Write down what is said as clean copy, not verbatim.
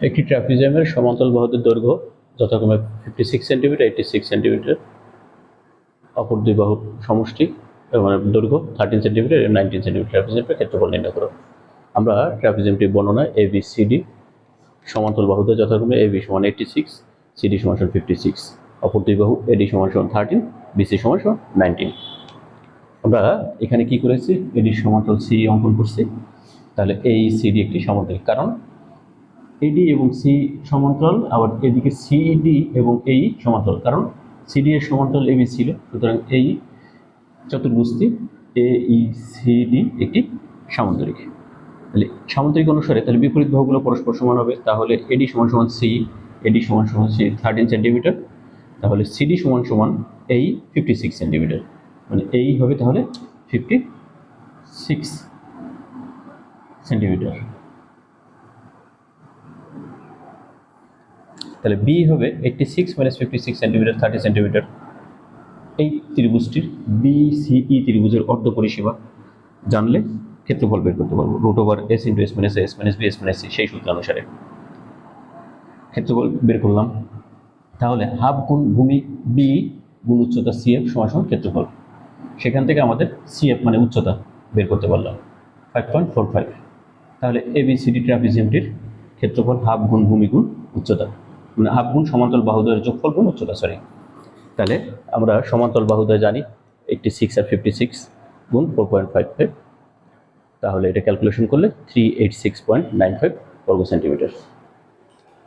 একটি ট্রাপিজিয়ামের সমান্তরাল বাহুদের দৈর্ঘ্য যথাক্রমে 56 সেন্টিমিটার, 86 সেন্টিমিটার, অপর দুই বাহুর সমষ্টি এবং দৈর্ঘ্য 13 সেন্টিমিটার এবং 19 সেন্টিমিটার। ট্রাপিজিয়ামটির ক্ষেত্রফল নির্ণয় করো। আমরা ট্রাপিজিয়ামটির বর্ণনা ABCD সমান্তরাল বাহুদের যথাক্রমে AB সমান 86, CD সমান 56, অপর দুই বাহু AD সমান 13, BC সমান 19। আমরা এখানে কি করেছি, AD সমান্তরাল C অঙ্কন করছি। তাহলে এই CD একটি সমান্তরাল, কারণ AD এবং C সমান্তরাল, আবার এদিকে CD এবং এই সমান্তরাল, কারণ CD এর সমান্তরাল AB ছিল। সুতরাং এই চতুর্ভুজটি AECD একটি সামান্তরিক। তাহলে সামান্তরিক অনুসারে তাহলে বিপরীত বাহুগুলো পরস্পর সমান হবে। তাহলে AD সমান সমান C, AD সমান সমান C 13 সেন্টিমিটার, তাহলে CD সমান সমান এই 56 সেন্টিমিটার, মানে এই হবে তাহলে 56 সেন্টিমিটার। তাহলে B হবে 86 - 56 সেন্টিমিটার, 30 সেন্টিমিটার। এই ত্রিভুজটির BCE ত্রিভুজের অর্ধ পরিসীমা জানলে ক্ষেত্রফল বের করতে পারবো। √S × S - A S - B S - C সেই সূত্র অনুসারে ক্ষেত্রফল বের করলাম। তাহলে হাফ গুণ ভূমি B গুণ উচ্চতা CF সমান ক্ষেত্রফল। সেখান থেকে আমাদের CF মানে উচ্চতা বের করতে পারলাম 5.45। তাহলে ABCD ট্রাপিজিয়ামটির ক্ষেত্রফল হাফ গুণ ভূমি গুণ উচ্চতা, মানে হাফ গুণ সমান্তরাল বাহুদ্বয়ের যোগফল গুণ উচ্চতা, তাহলে আমরা সমান্তরাল বাহুদ্বয় জানি 86 আর 56 গুণ 4.55, তাহলে এটা ক্যালকুলেশন করলে 386.95 বর্গ সেন্টিমিটার।